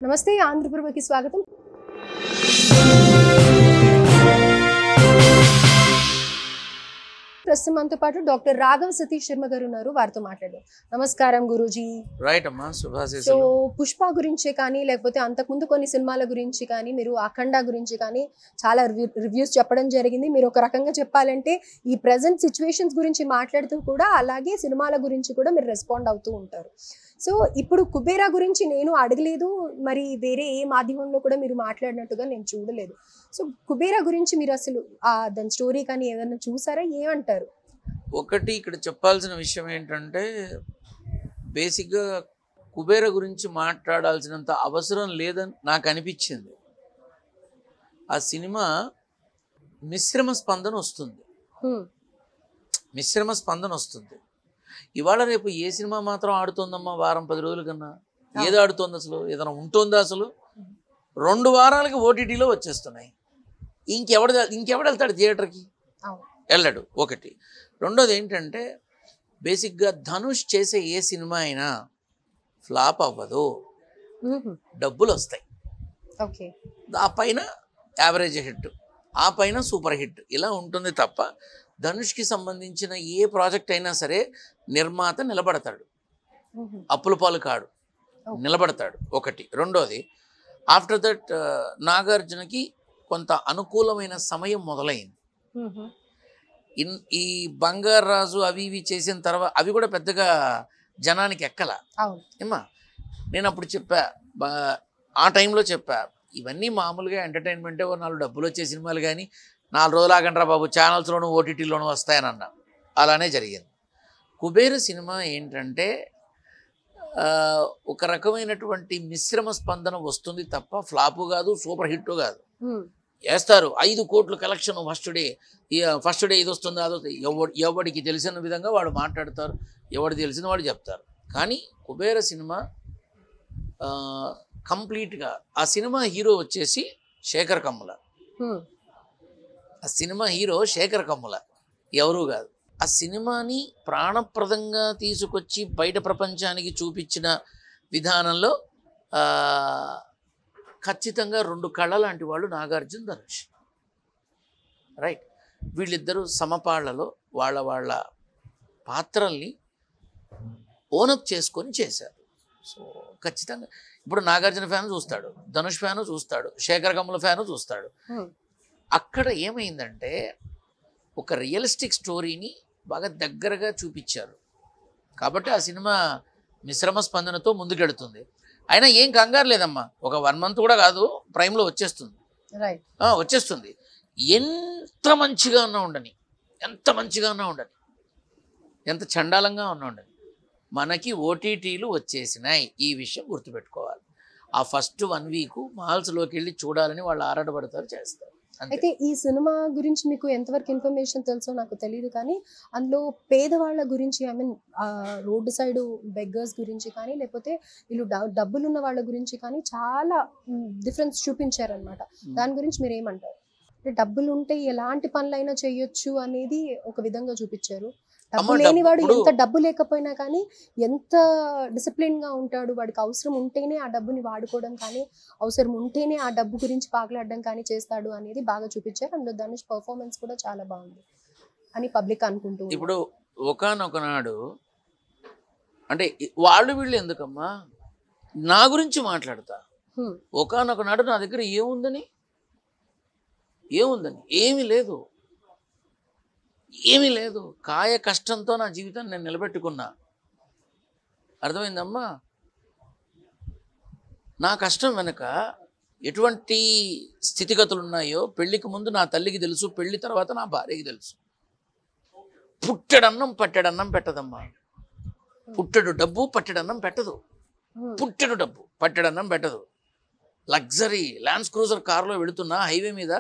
నమస్తే ఆంధ్రప్రభకి స్వాగతం. ప్రస్తుతం మనతో పాటు డాక్టర్ రాఘవ సతీష్ శర్మ గారు ఉన్నారు. వారితో మాట్లాడదాం. నమస్కారం గురూజీ. రైట్ అమ్మా, శుభాశీస్సులు. సో పుష్ప గురించే కానీ లేకపోతే అంతకుముందు కొన్ని సినిమాల గురించి కానీ మీరు అఖండ గురించి కానీ చాలా రివ్యూస్ చెప్పడం జరిగింది. మీరు ఒక రకంగా చెప్పాలంటే ఈ ప్రెసెంట్ సిచ్యువేషన్స్ గురించి మాట్లాడుతూ కూడా అలాగే సినిమాల గురించి కూడా మీరు రెస్పాండ్ అవుతూ ఉంటారు. సో ఇప్పుడు కుబేరా గురించి నేను అడగలేదు, మరి వేరే ఏ మాధ్యమంలో కూడా మీరు మాట్లాడినట్టుగా నేను చూడలేదు. సో కుబేరా గురించి మీరు అసలు దాని స్టోరీ కానీ ఏదైనా చూసారా, ఏమంటారు? ఒకటి ఇక్కడ చెప్పాల్సిన విషయం ఏంటంటే, బేసిక్గా కుబేర గురించి మాట్లాడాల్సినంత అవసరం లేదని నాకు అనిపించింది. ఆ సినిమా మిశ్రమ స్పందన వస్తుంది. ఇవాళ రేపు ఏ సినిమా మాత్రం ఆడుతోందమ్మా వారం 10 రోజుల కన్నా? ఏది ఆడుతోంది అసలు? ఏదైనా ఉంటుందా అసలు? 2 వారాలకి ఓటీటీలో వచ్చేస్తున్నాయి. ఇంకెవడు వెళ్తాడు థియేటర్కి? వెళ్ళడు. ఒకటి. రెండోది ఏంటంటే, బేసిక్గా ధనుష్ చేసే ఏ సినిమా అయినా ఫ్లాప్ అవ్వదు, డబ్బులు వస్తాయి. ఆ పైన యావరేజ్ హిట్, ఆ పైన సూపర్ హిట్, ఇలా ఉంటుంది తప్ప ధనుష్కి సంబంధించిన ఏ ప్రాజెక్ట్ అయినా సరే నిర్మాత నిలబడతాడు, అప్పుల పాలు కాడు, నిలబడతాడు. ఒకటి. రెండోది, ఆఫ్టర్ దట్ నాగార్జునకి కొంత అనుకూలమైన సమయం మొదలైంది. ఈ బంగారు రాజు అవి ఇవి చేసిన తర్వాత అవి కూడా పెద్దగా జనానికి ఎక్కల. ఏమా, నేను అప్పుడు చెప్పా, ఆ టైంలో చెప్పా, ఇవన్నీ మామూలుగా ఎంటర్టైన్మెంటే, 4 డబ్బులు వచ్చే సినిమాలు, కానీ 4 రోజులు ఆగండ్రా బాబు, ఛానల్స్లోనూ ఓటీటీలోనూ వస్తాయని అన్నా. అలానే జరిగింది. కుబేర సినిమా ఏంటంటే ఒక రకమైనటువంటి మిశ్రమ స్పందన వస్తుంది తప్ప ఫ్లాపు కాదు, సూపర్ హిట్ కాదు. వేస్తారు 5 కోట్లు కలెక్షన్ ఫస్ట్ డే ఇది వస్తుంది, అది వస్తుంది. ఎవడికి తెలిసిన విధంగా వాడు మాట్లాడతారు, ఎవడికి తెలిసిన వాడు చెప్తారు. కానీ కుబేర సినిమా కంప్లీట్గా, ఆ సినిమా హీరో వచ్చేసి శేఖర్ కమ్ముల. ఆ సినిమా హీరో శేఖర్ కమ్ముల, ఎవరు కాదు. ఆ సినిమాని ప్రాణప్రదంగా తీసుకొచ్చి బయట ప్రపంచానికి చూపించిన విధానంలో ఖచ్చితంగా 2 కళ్ళ లాంటి వాళ్ళు నాగార్జున, ధనుష్. రైట్. వీళ్ళిద్దరూ సమపాళ్లలో వాళ్ళ పాత్రల్ని ఓనప్ చేసుకొని చేశారు. సో ఖచ్చితంగా ఇప్పుడు నాగార్జున ఫ్యాన్ చూస్తాడు, ధనుష్ ఫ్యాను చూస్తాడు, శేఖర్ కమ్ముల ఫ్యాను చూస్తాడు. అక్కడ ఏమైందంటే, ఒక రియలిస్టిక్ స్టోరీని బాగా దగ్గరగా చూపించారు కాబట్టి ఆ సినిమా మిశ్రమ స్పందనతో ముందుకెడుతుంది. అయినా ఏం కంగారు లేదమ్మా, ఒక 1 మంత్ కూడా కాదు, ప్రైమ్లో వచ్చేస్తుంది. వచ్చేస్తుంది. ఎంత మంచిగా ఉన్నా ఉండని, ఎంత చండాలంగా ఉన్నా ఉండని, మనకి ఓటీటీలు వచ్చేసినాయి. ఈ విషయం గుర్తుపెట్టుకోవాలి. ఆ ఫస్ట్ 1 వీక్ మాల్స్లోకి వెళ్ళి చూడాలని వాళ్ళు ఆరాటపడతారు, చేస్తారు. అయితే ఈ సినిమా గురించి మీకు ఎంతవరకు ఇన్ఫర్మేషన్ తెలుసో నాకు తెలియదు, కానీ అందులో పేదవాళ్ళ గురించి, I mean road side beggars గురించి కానీ లేకపోతే వీళ్ళు డబ్బులున్న వాళ్ళ గురించి కానీ చాలా డిఫరెన్స్ చూపించారనమాట. దాని గురించి మీరు ఏమంటారు? అంటే డబ్బులు ఉంటే ఎలాంటి పనులైనా చేయొచ్చు అనేది ఒక విధంగా చూపించారు. డబ్బు లేనివాడు ఎంత డబ్బు లేకపోయినా కానీ ఎంత డిసిప్లిన్ గా ఉంటాడు, వాడికి అవసరం ఉంటేనే ఆ డబ్బుని వాడుకోవడం కానీ, అవసరం ఉంటేనే ఆ డబ్బు గురించి పాకులాడడం కానీ చేస్తాడు అనేది బాగా చూపించారు. అందులో ధనుష్ పర్ఫార్మెన్స్ కూడా చాలా బాగుంది అని పబ్లిక్ అనుకుంటూ. ఇప్పుడు ఒకనొకనాడు అంటే వీళ్ళు ఎందుకమ్మా నా గురించి మాట్లాడతా, ఒకనొకనాడు నా దగ్గర ఏముందని ఏమీ లేదు, కాయ కష్టంతో నా జీవితాన్ని నేను నిలబెట్టుకున్నా. అర్థమైందమ్మా? నా కష్టం వెనక ఎటువంటి స్థితిగతులు ఉన్నాయో పెళ్లికి ముందు నా తల్లికి తెలుసు, పెళ్లి తర్వాత నా భార్యకి తెలుసు. పుట్టెడన్నం పట్టెడన్నం పెట్టదమ్మా. పుట్టెడు డబ్బు పట్టెడన్నం పెట్టదు, పట్టెడన్నం పెట్టదు. లగ్జరీ ల్యాండ్ క్రూజర్ కారులో వెళుతున్నా, హైవే మీద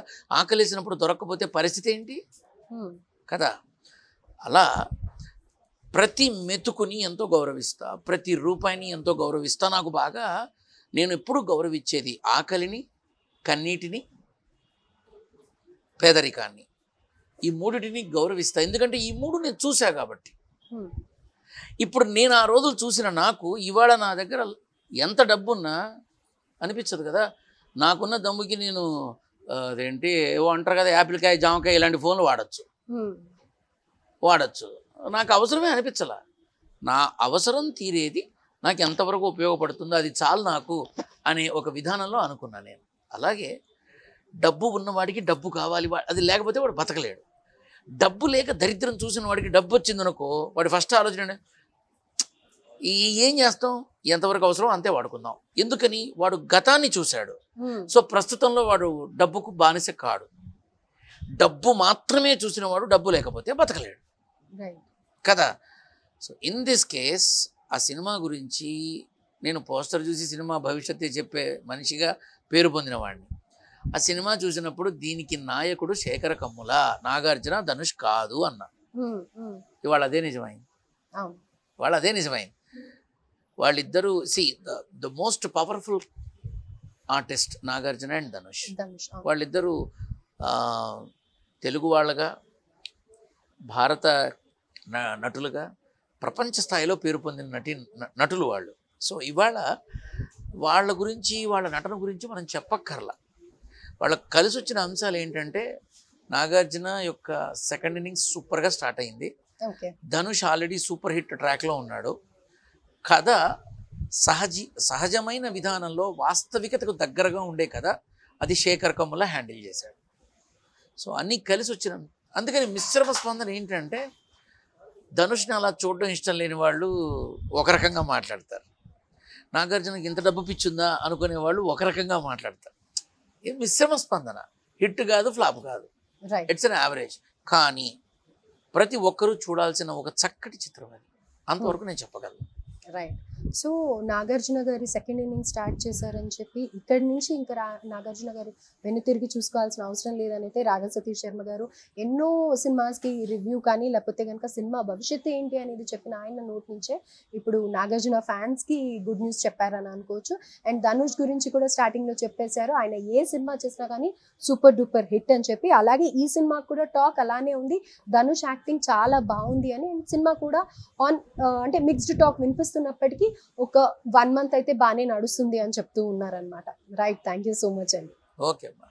ఆకలేసినప్పుడు దొరక్కపోతే పరిస్థితి ఏంటి కదా? అలా ప్రతి మెతుకుని ఎంతో గౌరవిస్తా, ప్రతి రూపాయిని ఎంతో గౌరవిస్తా. నాకు బాగా, నేను ఎప్పుడు గౌరవించేది ఆకలిని, కన్నీటిని, పేదరికాన్ని. ఈ 3టిని గౌరవిస్తా, ఎందుకంటే ఈ 3 నేను చూసా కాబట్టి. ఇప్పుడు నేను ఆ రోజులు చూసిన నాకు ఇవాళ నా దగ్గర ఎంత డబ్బున్నా అనిపించదు కదా. నాకున్న దమ్ముకి నేను అదేంటి ఏవో అంటారు కదా, యాపిల్కాయ జామకాయ ఇలాంటి ఫోన్లు వాడచ్చు. నాకు అవసరమే అనిపించాల. నా అవసరం తీరేది నాకు ఎంతవరకు ఉపయోగపడుతుందో అది చాలు నాకు అనే ఒక విధానంలో అనుకున్నా నేను. అలాగే డబ్బు ఉన్నవాడికి డబ్బు కావాలి, అది లేకపోతే వాడు బతకలేడు. డబ్బు లేక దరిద్రం చూసిన వాడికి డబ్బు వచ్చిందనుకో, వాడి ఫస్ట్ ఆలోచన ఏం చేస్తాం, ఎంతవరకు అవసరం అంతే వాడుకుందాం. ఎందుకని వాడు గతాన్ని చూశాడు. సో ప్రస్తుతంలో వాడు డబ్బుకు బానిస కాడు. డబ్బు మాత్రమే చూసిన వాడు డబ్బు లేకపోతే బతకలేడు కదా. సో ఇన్ దిస్ కేస్ ఆ సినిమా గురించి నేను పోస్టర్ చూసి సినిమా భవిష్యత్తు చెప్పే మనిషిగా పేరు పొందిన వాడిని. ఆ సినిమా చూసినప్పుడు దీనికి నాయకుడు శేఖర కమ్ముల, నాగార్జున, ధనుష్ కాదు అన్నా. ఇవాళ అదే నిజమైంది. వాళ్ళిద్దరూ the most powerful artist Nagarjuna and Dhanush. వాళ్ళిద్దరూ తెలుగు వాళ్ళగా, భారత నటులుగా ప్రపంచ స్థాయిలో పేరు పొందిన నటులు వాళ్ళు. సో ఇవాళ వాళ్ళ గురించి, వాళ్ళ నటన గురించి మనం చెప్పక్కర్లా. వాళ్ళకు కలిసి వచ్చిన అంశాలు ఏంటంటే, నాగార్జున యొక్క సెకండ్ ఇన్నింగ్స్ సూపర్గా స్టార్ట్ అయింది. ధనుష్ ఆల్రెడీ సూపర్ హిట్ ట్రాక్లో ఉన్నాడు. కథ సహజమైన విధానంలో వాస్తవికతకు దగ్గరగా ఉండే కథ, అది శేఖర్ కమ్ముల హ్యాండిల్ చేశాడు. సో అన్నీ కలిసి వచ్చిన, అందుకని మిశ్రమ స్పందన ఏంటంటే, ధనుష్ని అలా చూడడం ఇష్టం లేని వాళ్ళు ఒక రకంగా మాట్లాడతారు, నాగార్జునకి ఇంత డబ్బు పిచ్చుందా అనుకునే వాళ్ళు ఒక రకంగా మాట్లాడతారు. ఇది మిశ్రమ స్పందన, హిట్ కాదు, ఫ్లాప్ కాదు, ఇట్స్ అన్ యావరేజ్. కానీ ప్రతి ఒక్కరూ చూడాల్సిన ఒక చక్కటి చిత్రం అది, అంతవరకు నేను చెప్పగలను. రైట్. సో నాగార్జున గారి సెకండ్ ఇన్నింగ్ స్టార్ట్ చేశారని చెప్పి ఇక్కడి నుంచి ఇంకా నాగార్జున గారు వెనుతిరిగి చూసుకోవాల్సిన అవసరం లేదని అయితే రాఘవ సతీష్ శర్మ గారు ఎన్నో సినిమాస్కి రివ్యూ కానీ లేకపోతే కనుక సినిమా భవిష్యత్తు ఏంటి అనేది చెప్పిన ఆయన నోట్ నుంచే ఇప్పుడు నాగార్జున ఫ్యాన్స్కి గుడ్ న్యూస్ చెప్పారని అనుకోవచ్చు. అండ్ ధనుష్ గురించి కూడా స్టార్టింగ్లో చెప్పేశారు, ఆయన ఏ సినిమా చేసినా కానీ సూపర్ డూపర్ హిట్ అని చెప్పి. అలాగే ఈ సినిమాకి కూడా టాక్ అలానే ఉంది, ధనుష్ యాక్టింగ్ చాలా బాగుంది అని. సినిమా కూడా అంటే మిక్స్డ్ టాక్ వినిపిస్తున్నప్పటికీ ఒక 1 month అయితే బాగానే నడుస్తుంది అని చెప్తూ ఉన్నారనమాట. Right, thank you so much అండి. ఓకే అమ్మా.